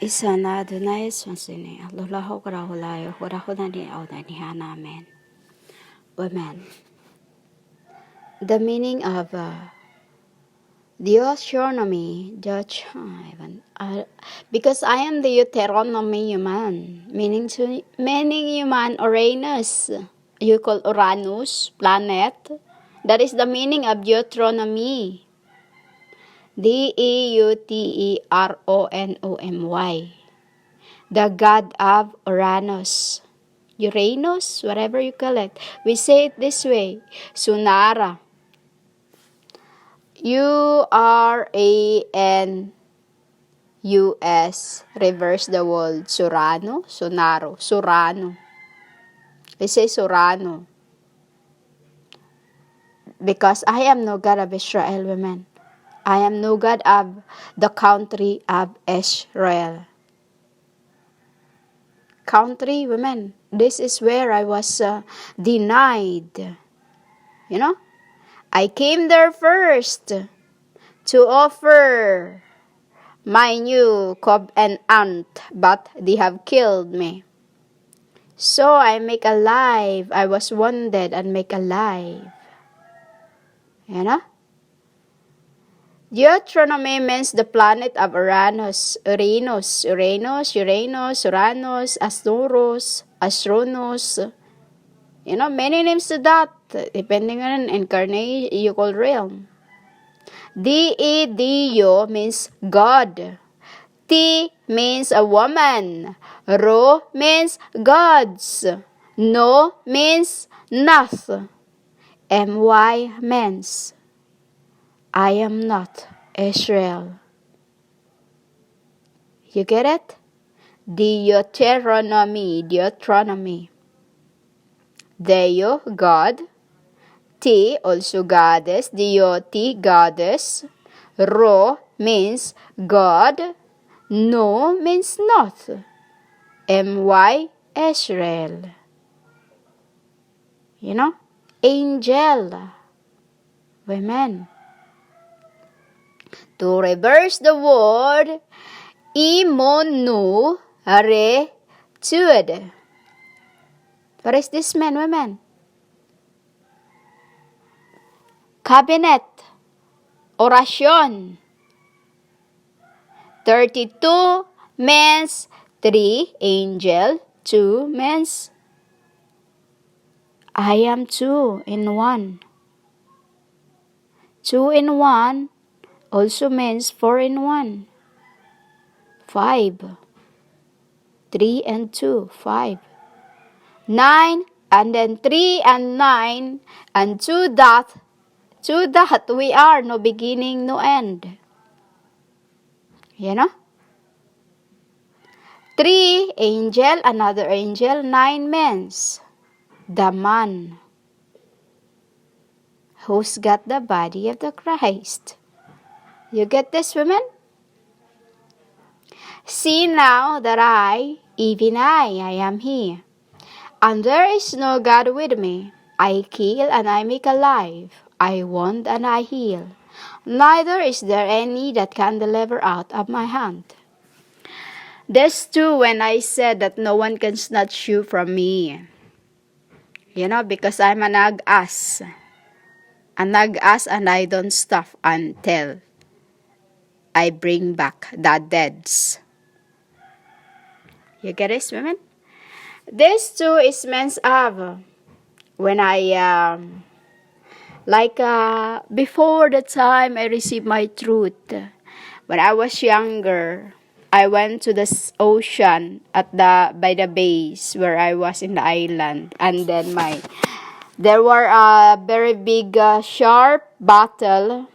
Isa na Adonai Swansini, Lulaho Karahulayo, Hurahunani Audanihan, Amen. Amen. The meaning of Deuteronomy, because I am the Deuteronomy human, meaning human Uranus. You call Uranus, planet. That is the meaning of Deuteronomy. Deuteronomy. The god of Uranus. Uranus, whatever you call it. We say it this way, Sunara. U-R-A-N-U-S. Reverse the word. Surano, Sunaro, Surano. We say Surano. Because I am no God of Israel, women. I am no God of the country of Israel. Country, women. This is where I was denied. You know? I came there first to offer my new cob and ant, but they have killed me. So I make alive. I was wounded and make alive. You know? Deuteronomy means the planet of Uranus, Astronos. You know, many names to that, depending on incarnate realm. Dio means God. T means a woman. Ro means gods. No means not. My means I am not Israel. You get it? Deuteronomy. Deo, God. T, also goddess. Deity, goddess. Ro means God. No means not. My, Israel. You know? Angel. Women. To reverse the word, imonu retude. What is this mean, women? Cabinet. Orasyon. 32 means 3, angel. 2 means I am 2 in 1. 2 in 1 also means 4 in 1. 5. 3 and 2, 5. 9 and then 3 and 9 and 2 dot. 2 dot we are, no beginning, no end. You know? 3 angel, another angel, 9 means the man who's got the body of the Christ. You get this, women? See now that even I am here, and there is no God with me. I kill and I make alive. I wound and I heal. Neither is there any that can deliver out of my hand. This too when I said that no one can snatch you from me. You know, because I'm an ag-ass. An ag-ass and I don't stop until I bring back the deads. You get it, women? This too is meant of when I, before the time I received my truth, when I was younger, I went to the ocean by the base where I was in the island, and then there were a very big sharp battle,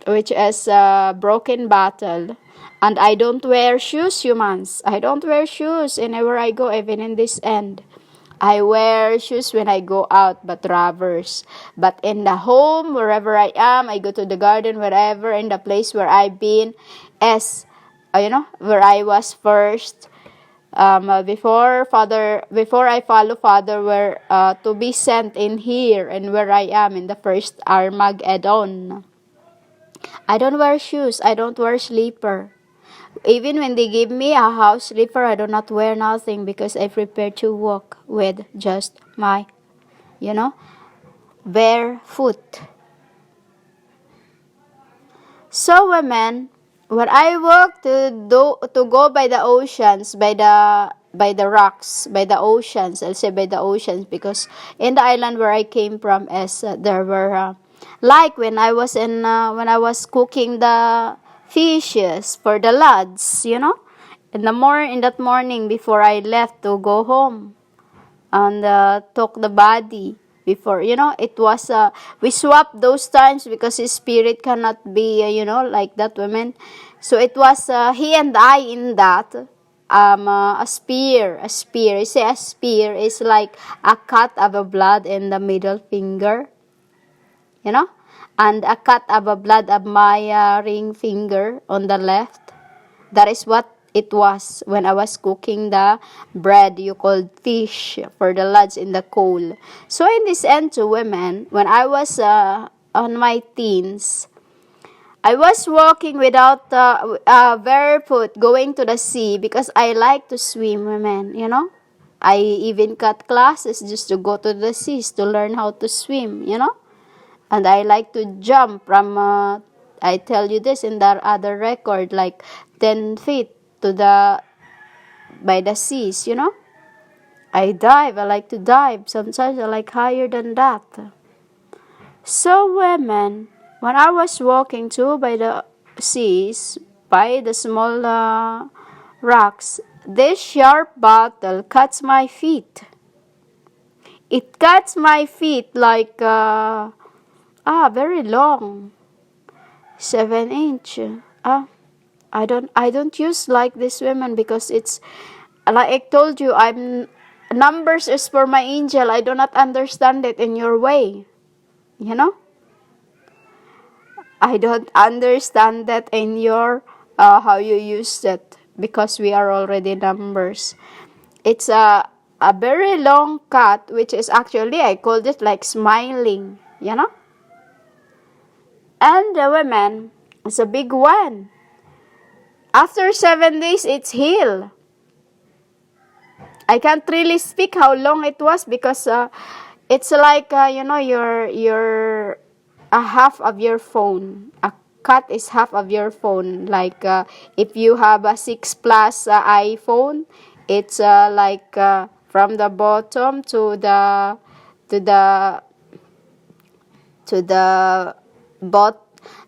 which is a broken battle. And I don't wear shoes, humans. I don't wear shoes anywhere I go, even in this end. I wear shoes when I go out, but traverse. But in the home, wherever I am, I go to the garden, wherever, in the place where I've been, where I was first. Before I follow Father, where to be sent in here, and where I am in the first Armageddon. I don't wear shoes. I don't wear slipper. Even when they give me a house slipper, I do not wear nothing because I prepare to walk with just my, bare foot. So women, when I walk to go by the oceans, by the rocks, by the oceans, I'll say by the oceans, because in the island where I came from, is there were like when I was cooking the fishes for the lads, in that morning before I left to go home, and took the body before, it was we swapped those times because his spirit cannot be like that, women. So it was he and I in that, a spear. You say a spear is like a cut of a blood in the middle finger, and a cut of a blood of my ring finger on the left. That is what it was when I was cooking the bread you called fish for the lads in the coal. So in this end, to women, when I was on my teens, I was walking without barefoot going to the sea because I like to swim, women, I even cut classes just to go to the seas to learn how to swim, and I like to jump from I tell you this in the other record, like 10 feet to the by the seas, I dive. I like to dive. Sometimes I like higher than that. So women, when I was walking too by the seas, by the small rocks, this sharp bottle cuts my feet. It cuts my feet like very long, 7 inch. I don't use like this, women, because it's like I told you, I'm numbers is for my angel. I do not understand it in your way. I don't understand that in your how you use it, because we are already numbers. It's a very long cut, which is actually I called it like smiling, and the women, it's a big one. After 7 days, it's healed. I can't really speak how long it was because it's like your a half of your phone. A cut is half of your phone. Like if you have a 6 Plus iPhone, it's like from the bottom to the to the to the bot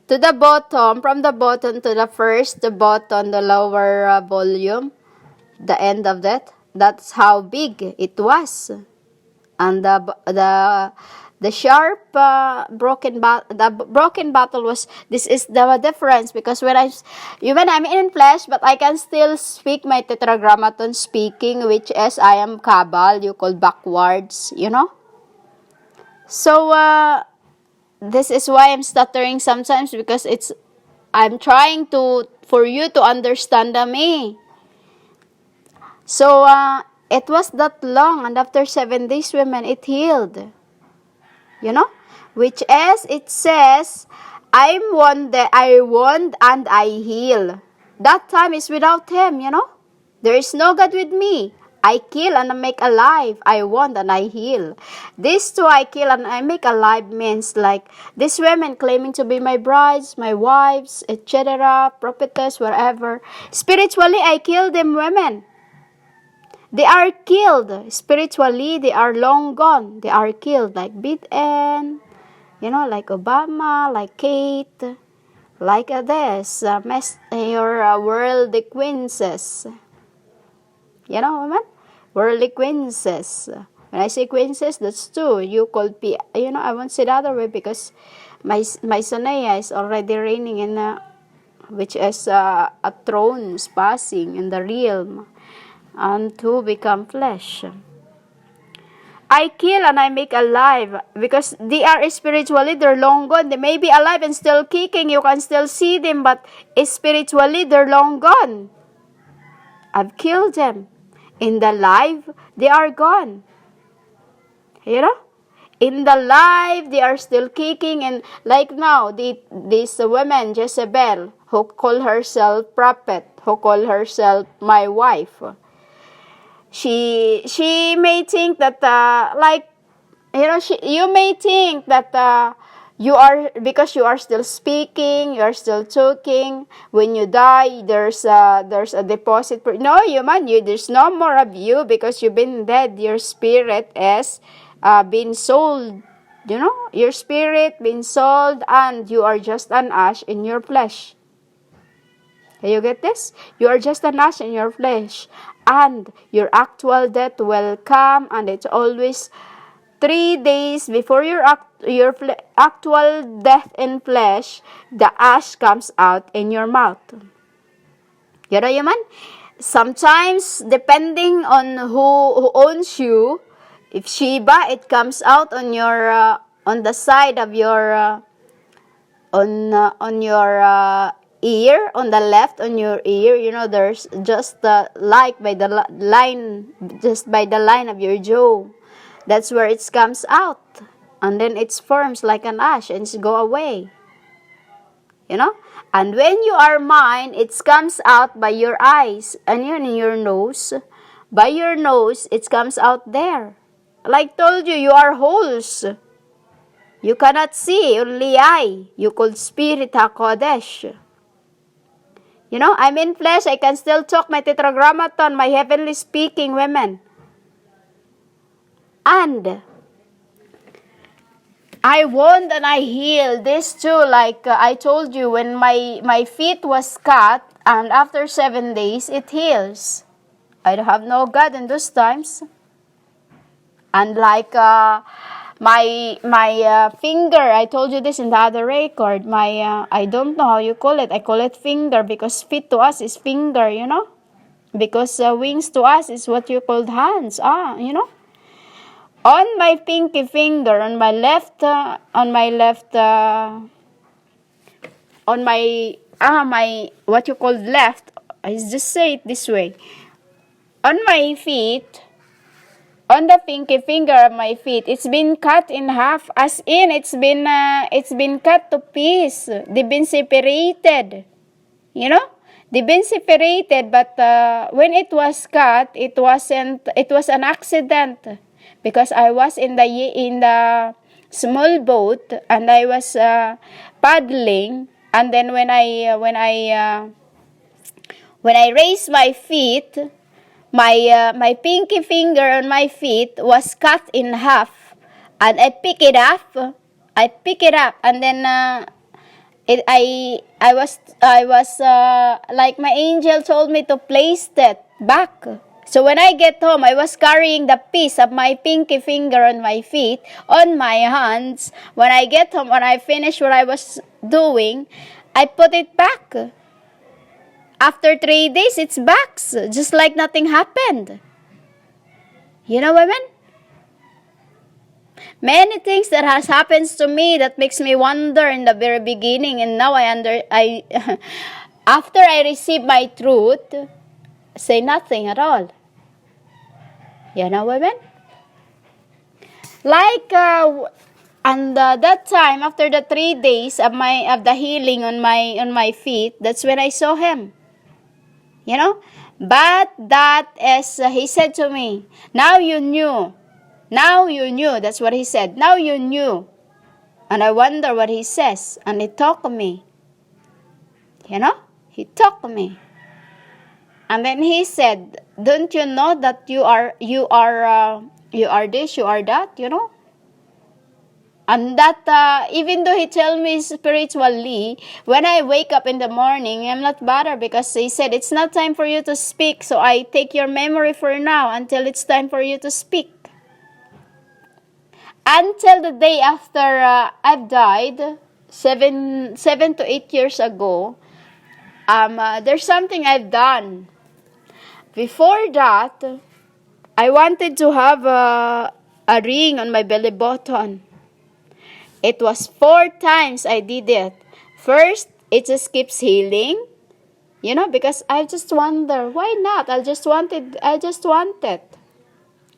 to the bottom, from the bottom to the first the button, the lower volume, the end of that's how big it was. And the sharp broken bottle was, this is the difference, because even I'm in flesh, but I can still speak my tetragrammaton speaking, which is I am Kabal, you call backwards, so this is why I'm stuttering sometimes, because I'm trying for you to understand me. So it was that long, and after 7 days, women, it healed. Which is, it says, I won and I heal. That time is without him, There is no God with me. I kill and I make alive. I want and I heal. These two, I kill and I make alive, means like these women claiming to be my brides, my wives, etc., prophetess, wherever. Spiritually, I kill them, women. They are killed. Spiritually, they are long gone. They are killed, like Biden, like Obama, like Kate, like this, your worldly queenses. Women? Worldly queenses. When I say queenses, that's two. You called I won't say the other way, because my Sonaya is already reigning in which is a throne's passing in the realm, and to become flesh. I kill and I make alive, because they are spiritually, they're long gone. They may be alive and still kicking. You can still see them, but spiritually, they're long gone. I've killed them. In the life, they are gone. In the life, they are still kicking. And like now, this woman, Jezebel, who call herself prophet, who call herself my wife. She may think that you may think that you are, because you are still speaking, you are still talking. When you die, there's a deposit. No, there's no more of you, because you've been dead. Your spirit is been sold. Your spirit been sold, and you are just an ash in your flesh. You get this? You are just an ash in your flesh, and your actual death will come, and it's always 3 days before your actual death in flesh. The ash comes out in your mouth. Sometimes, depending on who owns you, if Sheba, it comes out on your on the side of your on your ear, on the left on your ear. There's just like by the line, just by the line of your jaw. That's where it comes out, and then it forms like an ash and it go away. And when you are mine, it comes out by your eyes and in your nose. By your nose, it comes out there. Like told you, you are holes. You cannot see, only eye. You called Spirit HaKodesh. I'm in flesh. I can still talk my tetragrammaton, my heavenly speaking women. And I wound and I healed this too. Like I told you, when my feet was cut, and after 7 days, it heals. I don't have no God in those times. And like my finger, I told you this in the other record. I don't know how you call it. I call it finger, because feet to us is finger, because wings to us is what you called hands. On my pinky finger, on my what you call left, I just say it this way. On my feet, on the pinky finger of my feet, it's been cut in half, as in it's been cut to piece. They've been separated. They've been separated, but when it was cut, it was an accident, because I was in the small boat, and I was paddling, and then when I raised my feet, my pinky finger on my feet was cut in half, and I pick it up, and then I was like my angel told me to place that back. So when I get home, I was carrying the piece of my pinky finger on my feet, on my hands. When I get home, when I finish what I was doing, I put it back. After 3 days, it's back, just like nothing happened. Women? Many things that has happened to me that makes me wonder in the very beginning, and now after I receive my truth, say nothing at all. Women? Like, and that time, after the 3 days of the healing on my feet, that's when I saw him. But that is, he said to me, now you knew. That's what he said. Now you knew. And I wonder what he says. And he talked to me. He talked to me. And then he said, don't you know that you are this, you are that, And that, even though he told me spiritually, when I wake up in the morning, I'm not bothered, because he said, it's not time for you to speak, so I take your memory for now until it's time for you to speak. Until the day after I've died, 7 to 8 years ago, there's something I've done. Before that, I wanted to have a ring on my belly button. It was 4 times I did it. First, it just keeps healing. Because I just wonder, why not? I just want it.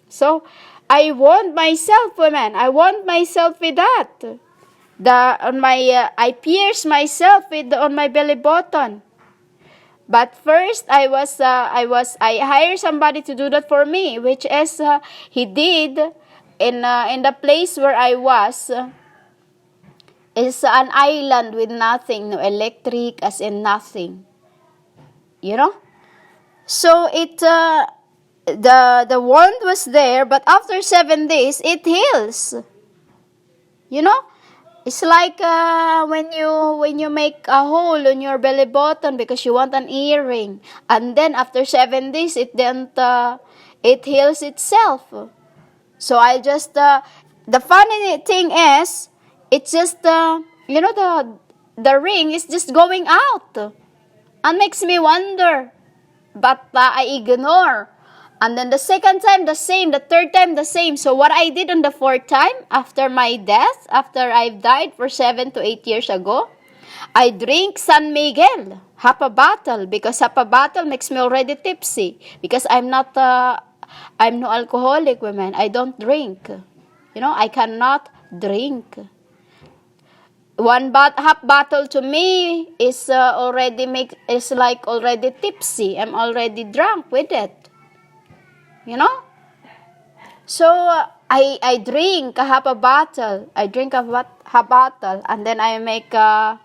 So, I want myself, women. I want myself with that. I pierce myself on my belly button. But first, I hired somebody to do that for me, which is he did in the place where I was. Is an island with nothing, no electric, as in nothing. You know? So the wound was there, but after 7 days, it heals. You know? It's like when you make a hole on your belly button because you want an earring, and then after 7 days, it heals itself. So I just the funny thing is, it's just the ring is just going out, and makes me wonder, but I ignore. And then the second time the same, the third time the same. So what I did on the fourth time after my death, after I've died for 7 to 8 years ago, I drink San Miguel, half a bottle, because half a bottle makes me already tipsy. Because I'm no alcoholic, women. I don't drink. I cannot drink. Half bottle to me is is like already tipsy. I'm already drunk with it. So I drink a half a bottle. I drink half bottle, and then I make a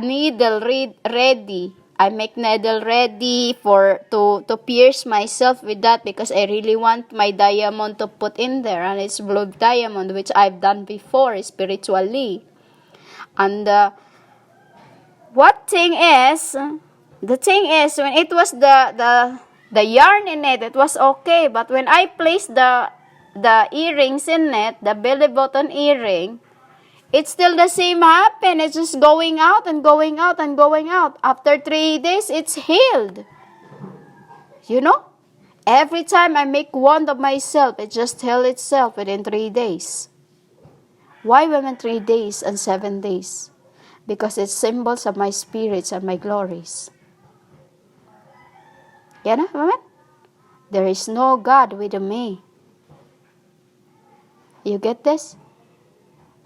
needle ready. I make needle ready to pierce myself with that, because I really want my diamond to put in there, and it's blue diamond, which I've done before spiritually. And the thing is, when it was the yarn in it was okay, but when I placed the earrings in it, the belly button earring, it's still the same happen. It's just going out and going out and going out. After 3 days, it's healed. Every time I make one of myself, it just heals itself within 3 days. Why women 3 days and 7 days? Because it's symbols of my spirits and my glories. Women? There is no God with me. You get this?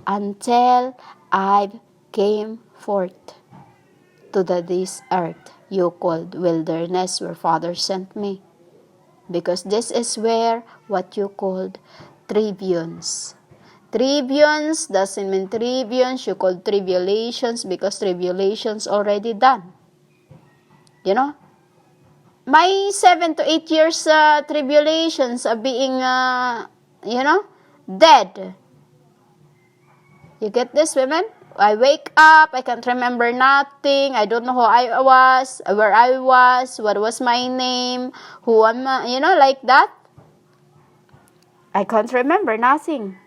Until I came forth to this earth you called wilderness, where Father sent me. Because this is where what you called tribunes. Tribunes doesn't mean tribunes. You call tribulations because tribulations already done. My 7 to 8 years tribulations of being, dead. You get this, women? I wake up, I can't remember nothing. I don't know who I was, where I was, what was my name, who am I, like that. I can't remember nothing.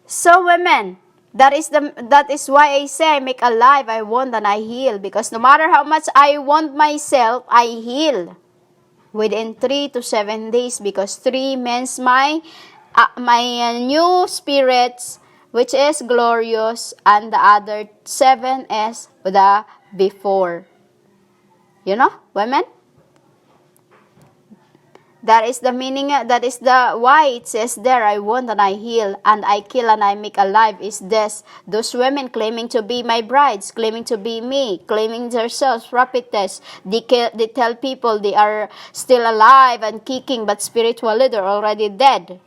So, women, that is why I say I make alive, I want, and I heal. Because no matter how much I want myself, I heal within 3 to 7 days. Because 3 means my new spirits, which is glorious, and the other 7 is the before. Women? That is the meaning, that is the why it says there, I want and I heal, and I kill and I make alive, is this. Those women claiming to be my brides, claiming to be me, claiming themselves prophetess, they tell people they are still alive and kicking, but spiritually they're already dead.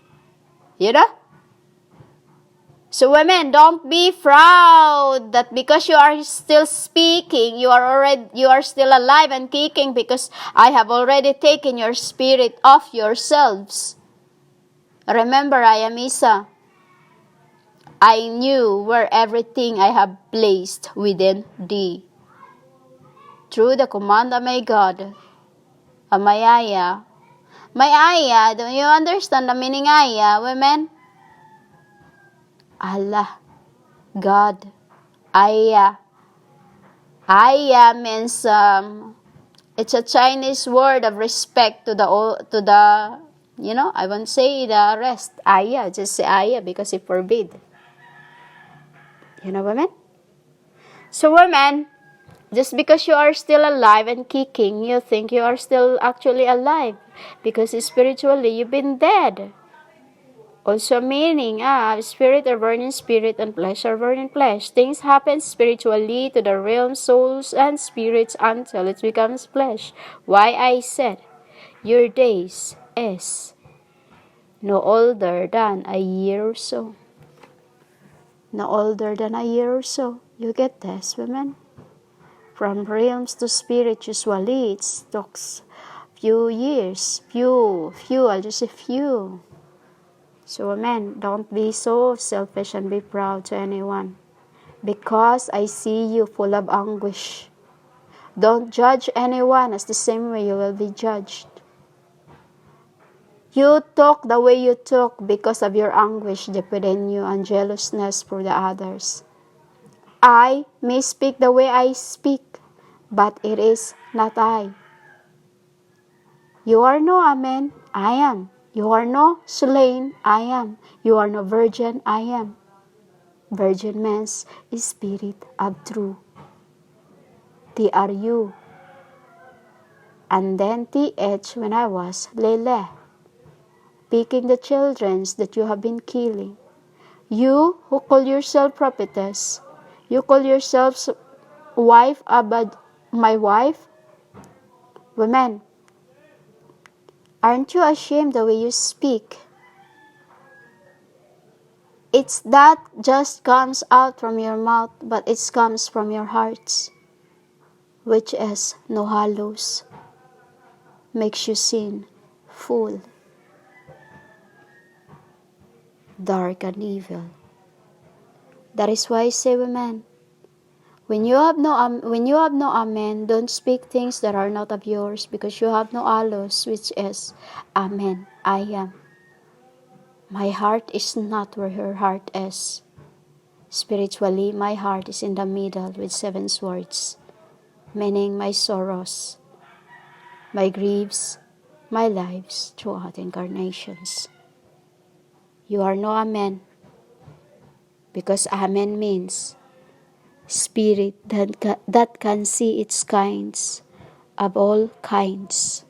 So women, don't be proud that because you are still speaking, you are still alive and kicking, because I have already taken your spirit off yourselves. Remember, I am Isa. I knew where everything I have placed within thee. Through the command of my God, of my Aya. My Aya, do you understand the meaning Aya, women? Allah, God, Aya. Aya means it's a Chinese word of respect to the I won't say the rest. Aya, just say Aya because it forbid. Women? So women, just because you are still alive and kicking, you think you are still actually alive, because spiritually you've been dead Also meaning, spirit are born in spirit and flesh are born in flesh. Things happen spiritually to the realm, souls and spirits until it becomes flesh. Why I said, your days is no older than a year or so. No older than a year or so. You get this, women? From realms to spirit, usually it talks few years, few, I'll just say few. So amen, don't be so selfish and be proud to anyone. Because I see you full of anguish. Don't judge anyone as the same way you will be judged. You talk the way you talk because of your anguish deep within you and jealousness for the others. I may speak the way I speak, but it is not I. You are no amen, I am. You are no slain, I am. You are no virgin, I am. Virgin means spirit of truth. T are you. And then TH when I was Lele, picking the children that you have been killing. You who call yourself prophetess, you call yourselves wife, but my wife. Women, aren't you ashamed the way you speak? It's that just comes out from your mouth, but it comes from your hearts, which is no hollows, makes you sin, full, dark and evil. That is why I say, women, when you have no amen, don't speak things that are not of yours, because you have no allos, which is amen, I am. My heart is not where her heart is. Spiritually, my heart is in the middle with 7 swords, meaning my sorrows, my griefs, my lives throughout incarnations. You are no amen, because amen means spirit that can see its kinds of all kinds.